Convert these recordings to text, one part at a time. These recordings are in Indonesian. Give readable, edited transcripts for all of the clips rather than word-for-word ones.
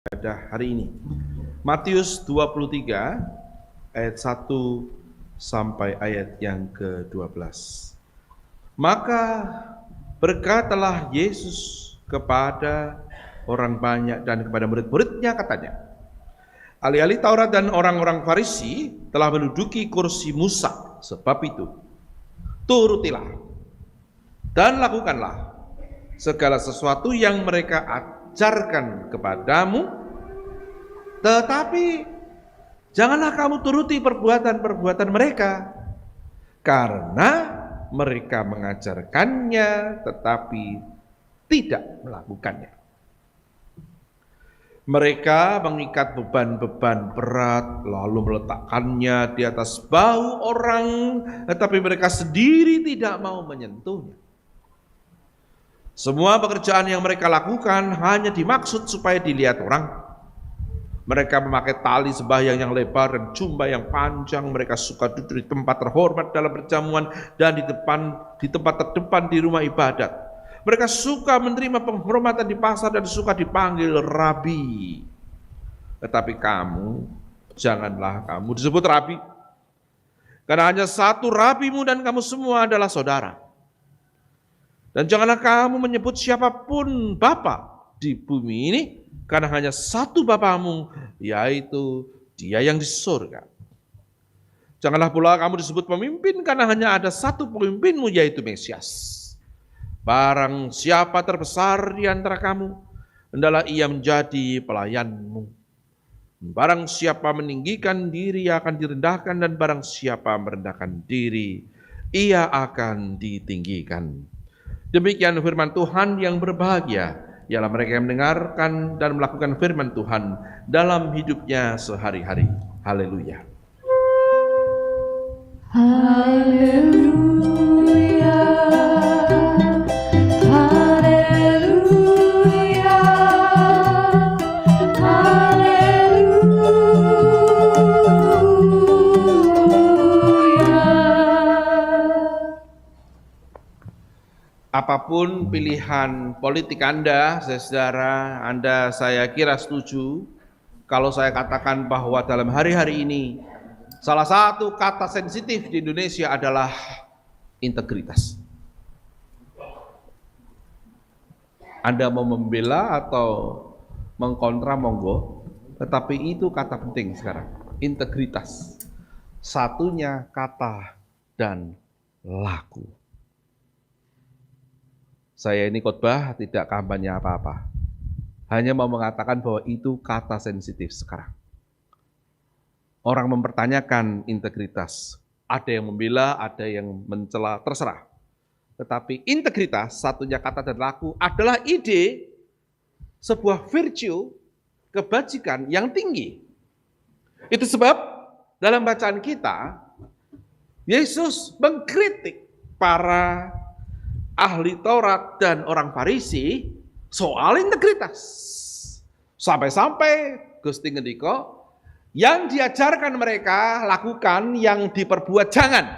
pada hari ini. Matius 23 ayat 1 sampai ayat yang ke-12. Maka berkatalah Yesus kepada orang banyak dan kepada murid-muridnya, katanya, ahli-ahli Taurat dan orang-orang Farisi telah menduduki kursi Musa. Sebab itu turutilah dan lakukanlah segala sesuatu yang mereka ajarkan kepadamu, tetapi janganlah kamu turuti perbuatan-perbuatan mereka, karena mereka mengajarkannya tetapi tidak melakukannya. Mereka mengikat beban-beban berat lalu meletakkannya di atas bahu orang, tetapi mereka sendiri tidak mau menyentuhnya. Semua pekerjaan yang mereka lakukan hanya dimaksud supaya dilihat orang. Mereka memakai tali sembahyang yang lebar dan jubah yang panjang. Mereka suka duduk di tempat terhormat dalam perjamuan dan di tempat terdepan di rumah ibadat. Mereka suka menerima penghormatan di pasar dan suka dipanggil rabi. Tetapi kamu, janganlah kamu disebut rabi, karena hanya satu rabimu dan kamu semua adalah saudara. Dan janganlah kamu menyebut siapapun bapa di bumi ini, karena hanya satu bapamu, yaitu Dia yang di surga. Janganlah pula kamu disebut pemimpin, karena hanya ada satu pemimpinmu, yaitu Mesias. Barang siapa terbesar di antara kamu, hendaklah ia menjadi pelayanmu. Barang siapa meninggikan diri, ia akan direndahkan, dan barang siapa merendahkan diri, ia akan ditinggikan. Demikian firman Tuhan. Yang berbahagia ialah mereka yang mendengarkan dan melakukan firman Tuhan dalam hidupnya sehari-hari. Haleluya. Haleluya. Haleluya. Haleluya. Apapun pilihan politik Anda, saudara, saya kira setuju kalau saya katakan bahwa dalam hari-hari ini salah satu kata sensitif di Indonesia adalah integritas. Anda mau membela atau mengkontra, monggo, tetapi itu kata penting sekarang, integritas. Satunya kata dan laku. Saya ini khotbah tidak kampanye apa-apa. Hanya mau mengatakan bahwa itu kata sensitif sekarang. Orang mempertanyakan integritas. Ada yang membela, ada yang mencela, terserah. Tetapi integritas, satunya kata dan laku, adalah ide sebuah virtue, kebajikan yang tinggi. Itu sebab dalam bacaan kita, Yesus mengkritik para ahli Taurat dan orang Farisi soal integritas. Sampai-sampai Gusti ngendika, yang diajarkan mereka lakukan, yang diperbuat jangan,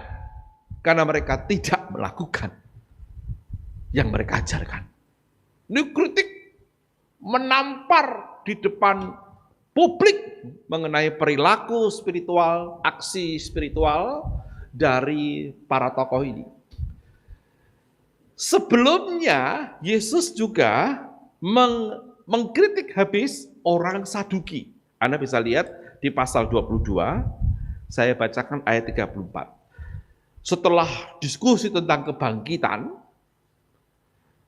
karena mereka tidak melakukan yang mereka ajarkan. Ini kritik menampar di depan publik mengenai perilaku spiritual, aksi spiritual dari para tokoh ini. Sebelumnya Yesus juga mengkritik habis orang Saduki. Anda bisa lihat di pasal 22, saya bacakan ayat 34. Setelah diskusi tentang kebangkitan,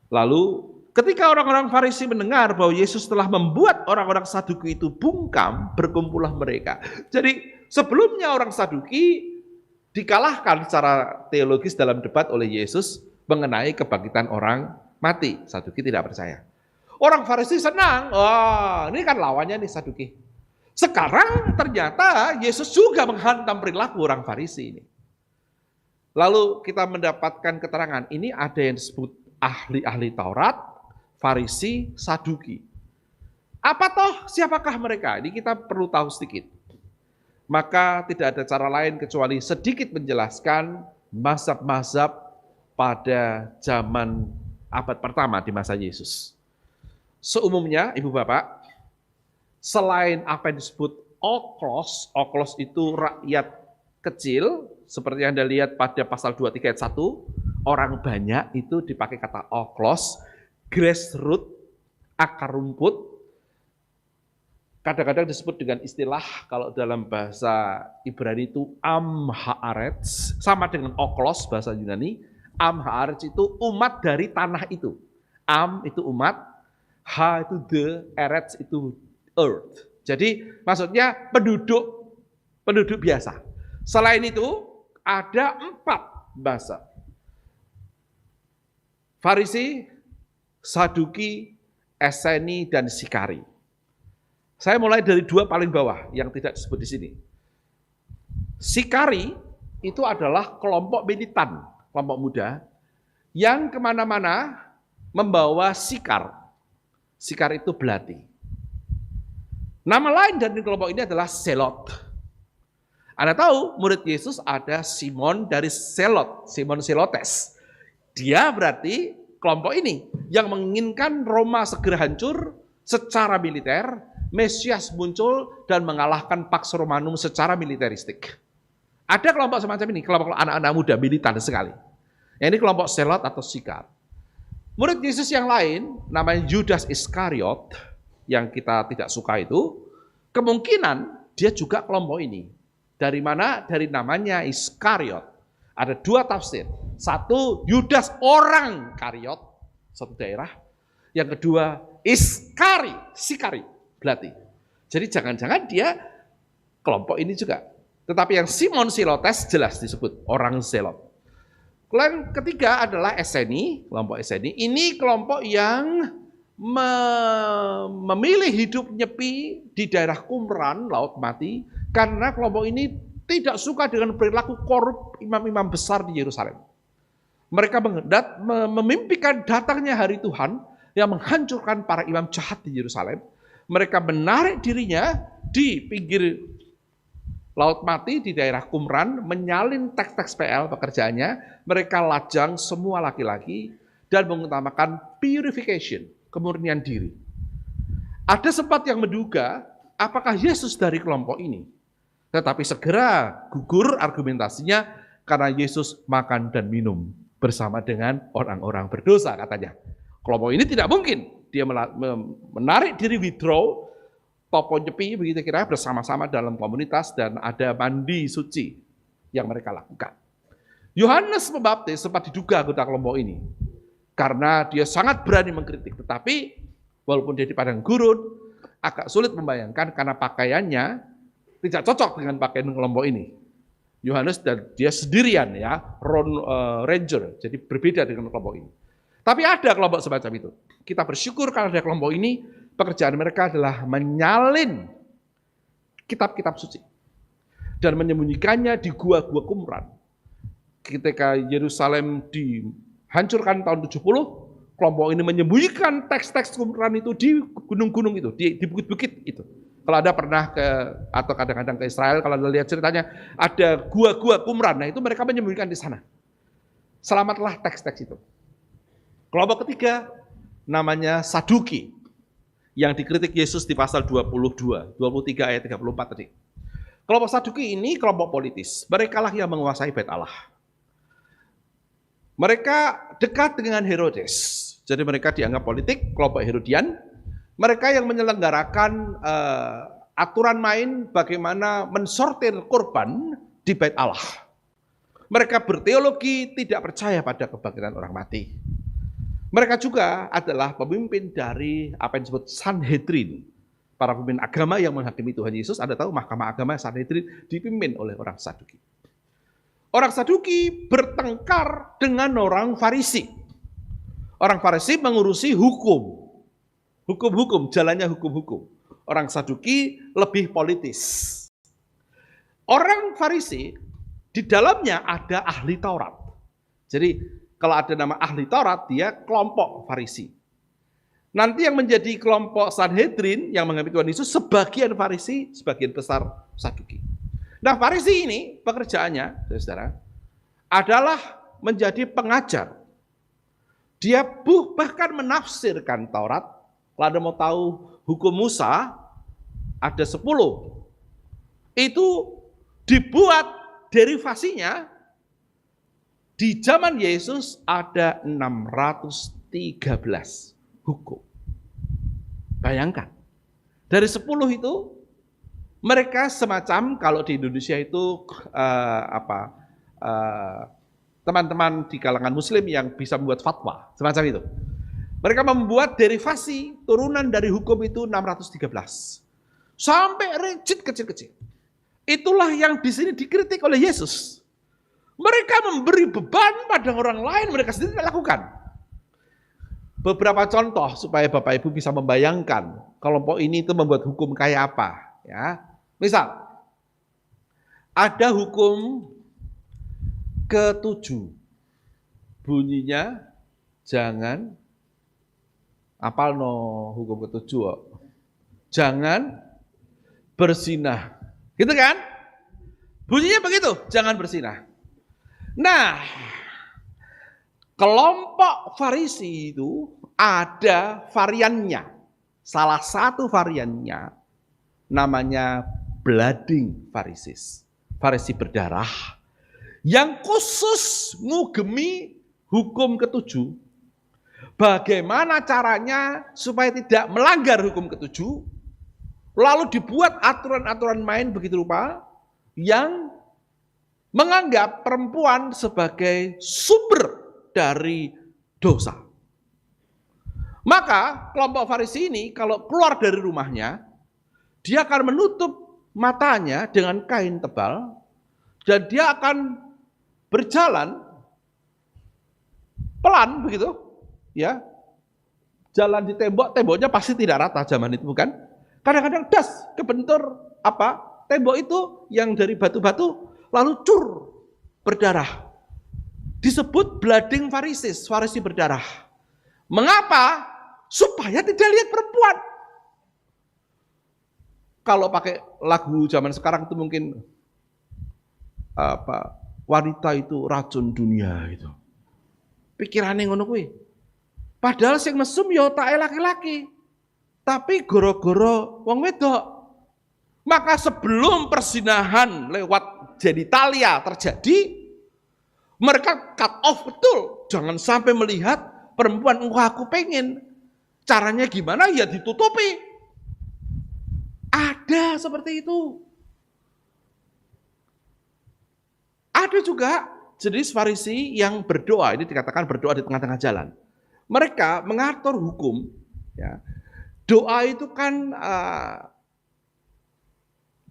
lalu ketika orang-orang Farisi mendengar bahwa Yesus telah membuat orang-orang Saduki itu bungkam, berkumpullah mereka. Jadi sebelumnya orang Saduki dikalahkan secara teologis dalam debat oleh Yesus mengenai kebangkitan orang mati. Saduki tidak percaya. Orang Farisi senang, wah ini kan lawannya nih Saduki. Sekarang ternyata Yesus juga menghantam perilaku orang Farisi ini. Lalu kita mendapatkan keterangan, ini ada yang disebut ahli-ahli Taurat, Farisi, Saduki. Apa toh, siapakah mereka? Ini kita perlu tahu sedikit. Maka tidak ada cara lain kecuali sedikit menjelaskan mazhab-mazhab pada zaman abad pertama di masa Yesus. Seumumnya, Ibu Bapak, Selain apa yang disebut oklos itu rakyat kecil, seperti yang Anda lihat pada pasal 23 ayat 1, orang banyak itu dipakai kata oklos, grassroots, akar rumput, kadang-kadang disebut dengan istilah kalau dalam bahasa Ibrani itu am haaretz, sama dengan oklos bahasa Yunani. Am haaretz itu umat dari tanah itu. Am itu umat, ha itu the, eretz itu earth. Jadi maksudnya penduduk biasa. Selain itu ada 4 bahasa. Farisi, Saduki, Eseni, dan Sikari. Saya mulai dari 2 paling bawah yang tidak disebut di sini. Sikari itu adalah kelompok militan, kelompok muda, yang kemana-mana membawa sikar. Sikar itu belati. Nama lain dari kelompok ini adalah Selot. Anda tahu murid Yesus ada Simon dari Selot, Simon Selotes. Dia berarti kelompok ini yang menginginkan Roma segera hancur secara militer, Mesias muncul dan mengalahkan Pax Romanum secara militeristik. Ada kelompok semacam ini, kelompok anak-anak muda militan sekali. Ini kelompok Selot atau Sikar. Murid Yesus yang lain, namanya Yudas Iskariot, yang kita tidak suka itu, kemungkinan dia juga kelompok ini. Dari mana? Dari namanya Iskariot. Ada 2 tafsir. Satu, Yudas orang Kariot, satu daerah. Yang kedua, Sikari, belati. Jadi jangan-jangan dia kelompok ini juga. Tetapi yang Simon Silotes jelas disebut orang Selot. Yang ketiga adalah Eseni, kelompok Eseni. Ini kelompok yang memilih hidup nyepi di daerah Qumran, Laut Mati, karena kelompok ini tidak suka dengan perilaku korup imam-imam besar di Yerusalem. Mereka memimpikan datangnya hari Tuhan yang menghancurkan para imam jahat di Yerusalem. Mereka menarik dirinya di pinggir Laut Mati di daerah Qumran, menyalin teks-teks PL pekerjaannya. Mereka lajang semua laki-laki dan mengutamakan purification, kemurnian diri. Ada sempat yang menduga apakah Yesus dari kelompok ini. Tetapi segera gugur argumentasinya karena Yesus makan dan minum bersama dengan orang-orang berdosa katanya. Kelompok ini tidak mungkin. Dia menarik diri withdraw, topo nyepi begitu kira bersama-sama dalam komunitas dan ada mandi suci yang mereka lakukan. Yohanes Pembaptis sempat diduga anggota kelompok ini karena dia sangat berani mengkritik, tetapi walaupun dia di padang gurun agak sulit membayangkan karena pakaiannya tidak cocok dengan pakaian kelompok ini. Yohanes dan dia sendirian ya, ranger, jadi berbeda dengan kelompok ini. Tapi ada kelompok semacam itu. Kita bersyukur kalau ada kelompok ini, pekerjaan mereka adalah menyalin kitab-kitab suci dan menyembunyikannya di gua-gua Qumran. Ketika Yerusalem dihancurkan tahun 70, kelompok ini menyembunyikan teks-teks Qumran itu di gunung-gunung itu, di bukit-bukit itu. Kalau Anda pernah atau kadang-kadang ke Israel, kalau Anda lihat ceritanya, ada gua-gua Qumran, nah itu mereka menyembunyikan di sana. Selamatlah teks-teks itu. Kelompok ketiga namanya Saduki yang dikritik Yesus di pasal 23 ayat 34 tadi. Kelompok Saduki ini kelompok politis. Mereka lah yang menguasai Bait Allah. Mereka dekat dengan Herodes. Jadi mereka dianggap politik, kelompok Herodian. Mereka yang menyelenggarakan aturan main bagaimana mensortir korban di Bait Allah. Mereka berteologi tidak percaya pada kebangkitan orang mati. Mereka juga adalah pemimpin dari apa yang disebut Sanhedrin. Para pemimpin agama yang menghakimi Tuhan Yesus. Anda tahu mahkamah agama Sanhedrin dipimpin oleh orang Saduki. Orang Saduki bertengkar dengan orang Farisi. Orang Farisi mengurusi hukum. Hukum-hukum, jalannya hukum-hukum. Orang Saduki lebih politis. Orang Farisi, di dalamnya ada ahli Taurat. Jadi, kalau ada nama ahli Taurat, dia kelompok Farisi. Nanti yang menjadi kelompok Sanhedrin yang menghakimi Tuhan Yesus, sebagian Farisi, sebagian besar Saduki. Nah, Farisi ini pekerjaannya, saudara, adalah menjadi pengajar. Dia bahkan menafsirkan Taurat. Kalau Anda mau tahu hukum Musa, ada 10. Itu dibuat derivasinya di zaman Yesus ada 613 hukum. Bayangkan, dari 10 itu mereka semacam, kalau di Indonesia itu teman-teman di kalangan muslim yang bisa membuat fatwa, semacam itu. Mereka membuat derivasi turunan dari hukum itu 613. Sampai rigid kecil-kecil. Itulah yang di sini dikritik oleh Yesus. Mereka memberi beban pada orang lain, mereka sendiri tidak lakukan. Beberapa contoh supaya Bapak Ibu bisa membayangkan kelompok ini itu membuat hukum kayak apa. Ya, misal, ada hukum ke-7. Bunyinya jangan, apal no hukum ke-7, jangan berzinah. Gitu kan? Bunyinya begitu, jangan berzinah. Nah, kelompok Farisi itu ada variannya. Salah satu variannya namanya blooding Pharisees. Farisi berdarah yang khusus ngugemi hukum ke-7. Bagaimana caranya supaya tidak melanggar hukum ke-7? Lalu dibuat aturan-aturan main begitu rupa yang menganggap perempuan sebagai sumber dari dosa. Maka kelompok Farisi ini kalau keluar dari rumahnya, dia akan menutup matanya dengan kain tebal dan dia akan berjalan pelan begitu, ya. Jalan di tembok, temboknya pasti tidak rata zaman itu, bukan? Kadang-kadang das kebentur tembok itu yang dari batu-batu lalu cur berdarah. Disebut blooding Pharisees, Farisi berdarah. Mengapa? Supaya tidak lihat perempuan. Kalau pakai lagu zaman sekarang itu mungkin wanita itu racun dunia gitu. Pikirannya ngono kuwi. Padahal sing mesum ya otake laki-laki. Tapi goro-goro wong wedok. Maka sebelum persinahan lewat genitalia terjadi, mereka cut off betul. Jangan sampai melihat perempuan, aku pengen. Caranya gimana? Ya ditutupi. Ada seperti itu. Ada juga jenis Farisi yang berdoa, ini dikatakan berdoa di tengah-tengah jalan. Mereka mengatur hukum, ya. Doa itu kan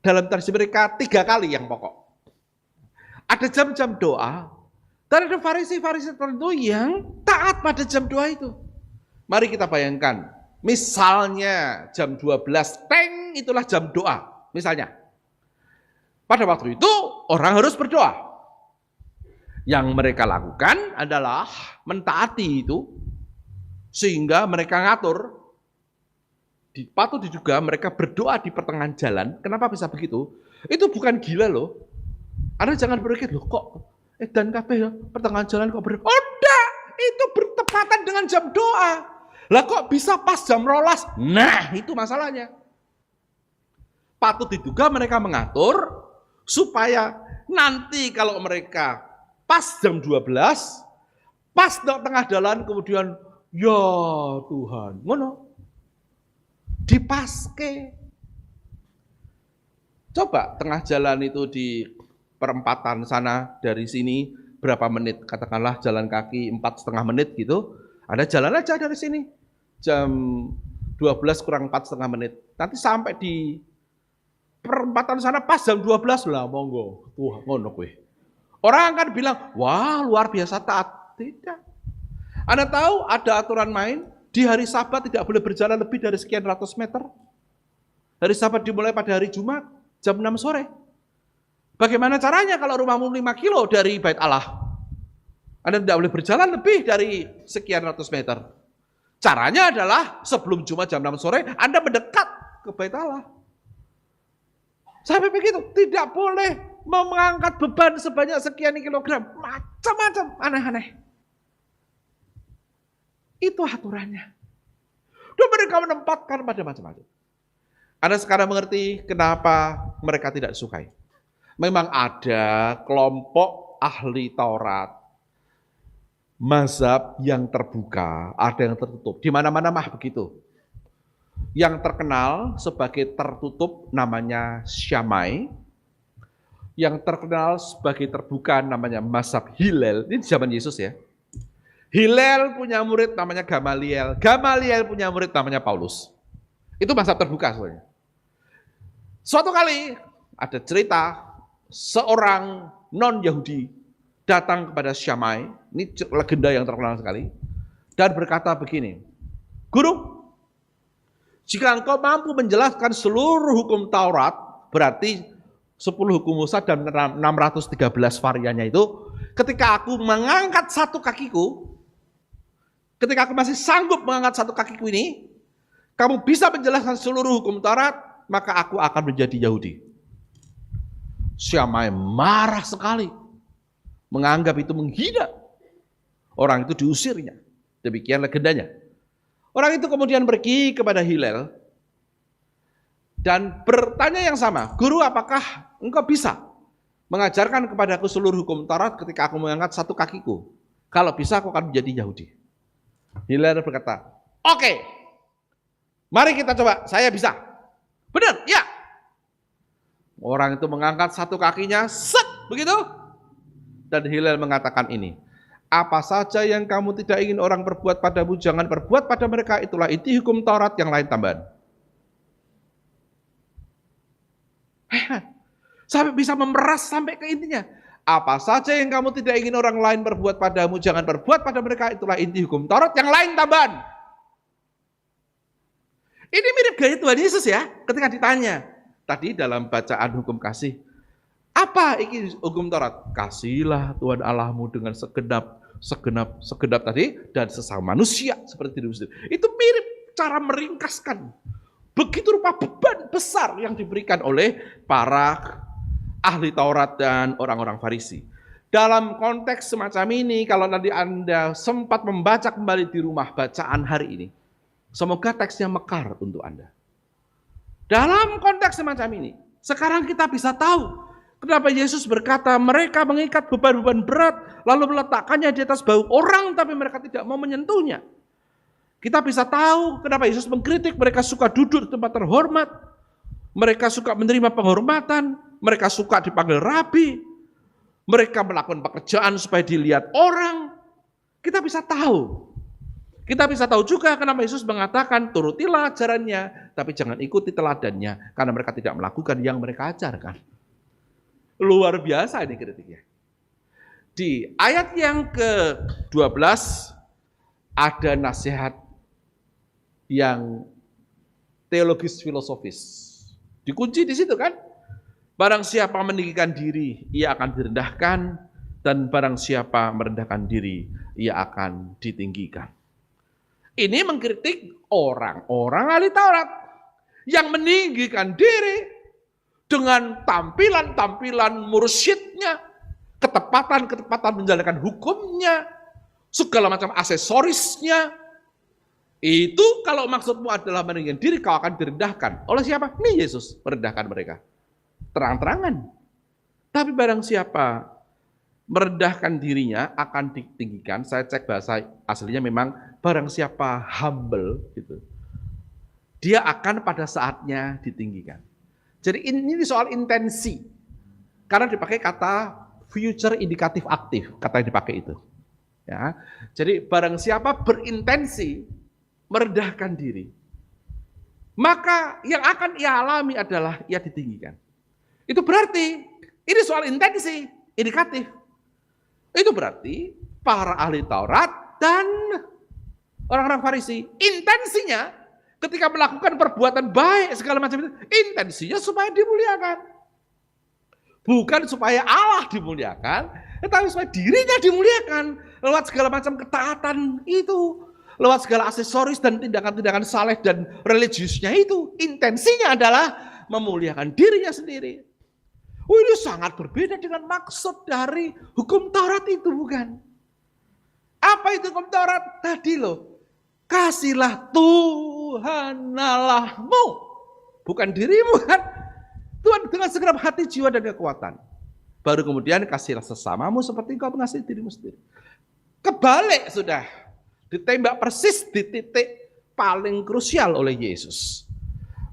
dalam tradisi mereka 3 kali yang pokok. Ada jam-jam doa, dan ada Farisi-Farisi tertentu yang taat pada jam doa itu. Mari kita bayangkan, misalnya jam 12, teng, itulah jam doa, misalnya. Pada waktu itu orang harus berdoa. Yang mereka lakukan adalah mentaati itu, sehingga mereka ngatur. Patut diduga mereka berdoa di pertengahan jalan. Kenapa bisa begitu? Itu bukan gila loh. Anda jangan berpikir, loh kok dan kabeh ya, pertengahan jalan kok berdoa. Oh enggak, itu bertepatan dengan jam doa. Lah kok bisa pas jam 12? Nah, itu masalahnya. Patut diduga mereka mengatur supaya nanti kalau mereka pas jam 12, pas tengah jalan kemudian, ya Tuhan, ngono. Dipaske. Coba tengah jalan itu di perempatan sana dari sini berapa menit? Katakanlah jalan kaki 4,5 menit gitu. Ada jalan aja dari sini. Jam 12 kurang 4,5 menit. Nanti sampai di perempatan sana pas jam 12 lah monggo. Tuh ngono kuwi. Orang akan bilang, "Wah, luar biasa taat." Tidak. Anda tahu ada aturan main? Di hari Sabat tidak boleh berjalan lebih dari sekian ratus meter. Hari Sabat dimulai pada hari Jumat, jam 6 sore. Bagaimana caranya kalau rumahmu 5 kilo dari Bait Allah? Anda tidak boleh berjalan lebih dari sekian ratus meter. Caranya adalah sebelum Jumat jam 6 sore, Anda mendekat ke Bait Allah. Sampai begitu, tidak boleh mengangkat beban sebanyak sekian kilogram. Macam-macam, aneh-aneh. Itu aturannya. Dan mereka menempatkan pada macam-macam. Anda sekarang mengerti kenapa mereka tidak sukai. Memang ada kelompok ahli Taurat, mazhab yang terbuka, ada yang tertutup. Di mana-mana mah begitu. Yang terkenal sebagai tertutup namanya Syamai, yang terkenal sebagai terbuka namanya mazhab Hillel. Ini zaman Yesus ya. Hillel punya murid namanya Gamaliel. Gamaliel punya murid namanya Paulus. Itu mazhab terbuka sebenarnya. Suatu kali ada cerita seorang non-Yahudi datang kepada Syamai, ini legenda yang terkenal sekali, dan berkata begini, "Guru, jika engkau mampu menjelaskan seluruh hukum Taurat, berarti 10 hukum Musa dan 613 variannya itu, ketika aku mengangkat satu kakiku, ketika aku masih sanggup mengangkat satu kakiku ini, kamu bisa menjelaskan seluruh hukum Taurat, maka aku akan menjadi Yahudi." Syamai marah sekali, menganggap itu menghina. Orang itu diusirnya. Demikian legendanya. Orang itu kemudian pergi kepada Hillel dan bertanya yang sama, "Guru, apakah engkau bisa mengajarkan kepadaku seluruh hukum Taurat ketika aku mengangkat satu kakiku? Kalau bisa aku akan menjadi Yahudi." Hillel berkata, "Oke, mari kita coba, saya bisa." "Benar, ya." Orang itu mengangkat satu kakinya, set, begitu. Dan Hillel mengatakan ini, "Apa saja yang kamu tidak ingin orang perbuat padamu, jangan perbuat pada mereka, itulah inti hukum Taurat, yang lain tambahan." Sampai bisa memeras sampai ke intinya. Apa saja yang kamu tidak ingin orang lain perbuat padamu, jangan perbuat pada mereka, itulah inti hukum Taurat, yang lain tambahan. Ini mirip gaya Tuhan Yesus ya, ketika ditanya. Tadi dalam bacaan hukum kasih, apa ini hukum Taurat? Kasihilah Tuhan Allahmu dengan segenap tadi, dan sesama manusia seperti dirimu sendiri. Itu mirip cara meringkaskan. Begitu rupa beban besar yang diberikan oleh para ahli Taurat dan orang-orang Farisi. Dalam konteks semacam ini, kalau nanti Anda sempat membaca kembali di rumah bacaan hari ini, semoga teksnya mekar untuk Anda. Dalam konteks semacam ini, sekarang kita bisa tahu kenapa Yesus berkata mereka mengikat beban-beban berat, lalu meletakkannya di atas bahu orang, tapi mereka tidak mau menyentuhnya. Kita bisa tahu kenapa Yesus mengkritik mereka suka duduk di tempat terhormat, mereka suka menerima penghormatan, mereka suka dipanggil rabi, mereka melakukan pekerjaan supaya dilihat orang. Kita bisa tahu. Kita bisa tahu juga kenapa Yesus mengatakan turutilah ajarannya, tapi jangan ikuti teladannya, karena mereka tidak melakukan yang mereka ajarkan. Luar biasa ini kritiknya. Di ayat yang ke-12 ada nasihat yang teologis filosofis. Dikunci di situ kan? Barang siapa meninggikan diri, ia akan direndahkan, dan barang siapa merendahkan diri, ia akan ditinggikan. Ini mengkritik orang-orang ahli Taurat yang meninggikan diri dengan tampilan-tampilan mursyidnya, ketepatan-ketepatan menjalankan hukumnya, segala macam aksesorisnya. Itu kalau maksudmu adalah meninggikan diri, kau akan direndahkan. Oleh siapa? Nih Yesus merendahkan mereka. Terang-terangan. Tapi barang siapa merendahkan dirinya akan ditinggikan. Saya cek bahasa aslinya memang barang siapa humble gitu, dia akan pada saatnya ditinggikan. Jadi ini soal intensi. Karena dipakai kata future indikatif aktif, kata yang dipakai itu. Ya. Jadi barang siapa berintensi merendahkan diri, maka yang akan ia alami adalah ia ditinggikan. Itu berarti ini soal intensi, indikatif. Itu berarti para ahli Taurat dan orang-orang Farisi, intensinya ketika melakukan perbuatan baik segala macam itu, intensinya supaya dimuliakan. Bukan supaya Allah dimuliakan, tetapi supaya dirinya dimuliakan lewat segala macam ketaatan itu, lewat segala aksesoris dan tindakan-tindakan saleh dan religiusnya itu. Intensinya adalah memuliakan dirinya sendiri. Oh, ini sangat berbeda dengan maksud dari hukum Taurat itu, bukan? Apa itu hukum Taurat? Tadi loh, kasihlah Tuhan Allahmu. bukan dirimu kan. Tuhan dengan segenap hati, jiwa, dan kekuatan. Baru kemudian kasihlah sesamamu seperti engkau mengasihi dirimu sendiri. Kebalik sudah. Ditembak persis di titik paling krusial oleh Yesus.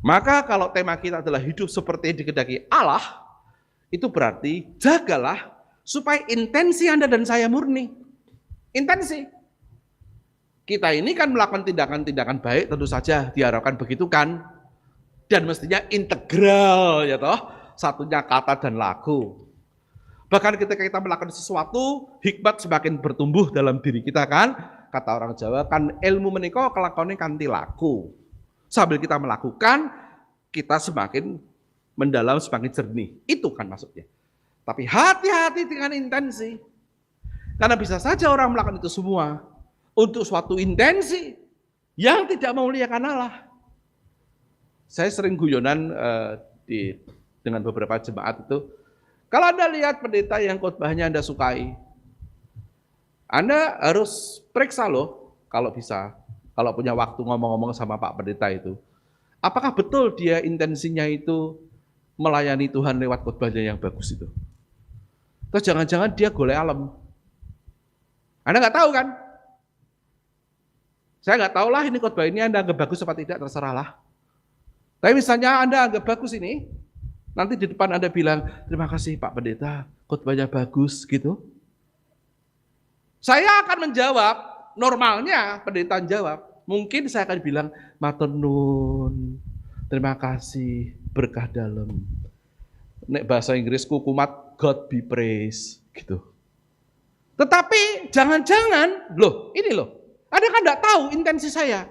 Maka kalau tema kita adalah hidup seperti yang dikehendaki Allah, itu berarti jagalah supaya intensi Anda dan saya murni. Intensi. Kita ini kan melakukan tindakan-tindakan baik, tentu saja diharapkan begitu kan. Dan mestinya integral ya toh. Satunya kata dan laku. Bahkan ketika kita melakukan sesuatu, hikmat semakin bertumbuh dalam diri kita kan. Kata orang Jawa kan ilmu menika kelakone kanthi laku. Sambil kita melakukan, kita semakin mendalam, semakin jernih. Itu kan maksudnya. Tapi hati-hati dengan intensi. Karena bisa saja orang melakukan itu semua untuk suatu intensi yang tidak memuliakan Allah. Saya sering guyonan dengan beberapa jemaat itu, kalau Anda lihat pendeta yang khotbahnya Anda sukai, Anda harus periksa loh, kalau bisa, kalau punya waktu ngomong-ngomong sama Pak Pendeta itu, apakah betul dia intensinya itu melayani Tuhan lewat khotbahnya yang bagus itu? Terus jangan-jangan dia golek alam. Anda nggak tahu kan? Saya nggak tahu lah ini khotbah ini Anda anggap bagus apa tidak, terserahlah. Tapi misalnya Anda anggap bagus ini, nanti di depan Anda bilang, terima kasih Pak Pendeta, khotbahnya bagus gitu. Saya akan menjawab, normalnya pendeta jawab, mungkin saya akan bilang, matur nuwun, terima kasih, berkah dalam. Nek bahasa Inggrisku kumat, God be praised gitu. Tetapi jangan-jangan, loh ini loh, Anda kan enggak tahu intensi saya.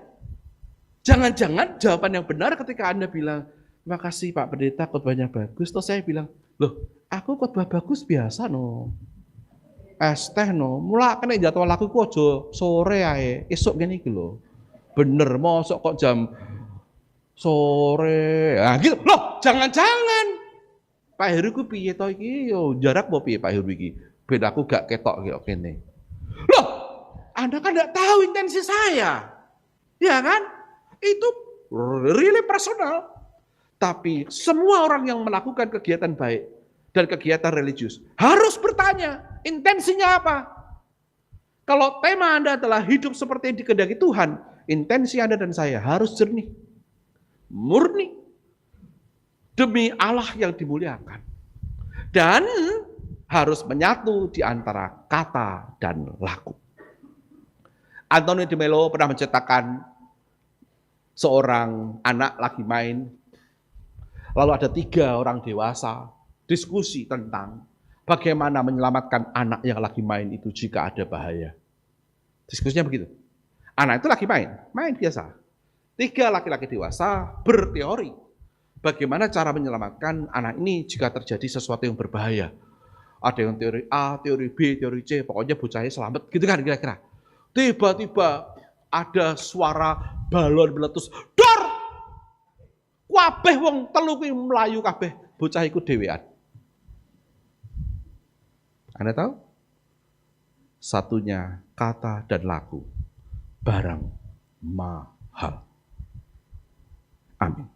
Jangan-jangan jawaban yang benar ketika Anda bilang, terima kasih Pak Pendeta, khotbahnya bagus. Terus saya bilang, loh aku khotbah bagus biasa no. Es teh no, mulai kena jadwal aku ku aja sore ae, esok gini iki lho. Bener mosok kok jam sore. Nah gitu. Loh, jangan-jangan. Pak Heru ku piye to iki? Yo jarak apa piye Pak Heru iki? Ben aku gak ketok kaya kene. Loh, Anda kan enggak tahu intensi saya. Ya kan? Itu really personal. Tapi semua orang yang melakukan kegiatan baik dan kegiatan religius harus bertanya, intensinya apa? Kalau tema Anda adalah hidup seperti yang dikehendaki Tuhan, intensi Anda dan saya harus jernih, murni, demi Allah yang dimuliakan. Dan harus menyatu di antara kata dan laku. Antonio de Melo pernah menceritakan seorang anak lagi main, lalu ada 3 orang dewasa diskusi tentang bagaimana menyelamatkan anak yang lagi main itu jika ada bahaya. Diskusinya begitu. Anak itu lagi main biasa. 3 laki-laki dewasa berteori bagaimana cara menyelamatkan anak ini jika terjadi sesuatu yang berbahaya. Ada yang teori A, teori B, teori C, pokoknya bocahnya selamat, gitu kan kira-kira. Tiba-tiba ada suara balon meletus, dor! Kabeh wong telu kuwi mlayu kabeh, bocah iku dhewean. Anda tahu? Satunya kata dan laku, barang mahal. Amin.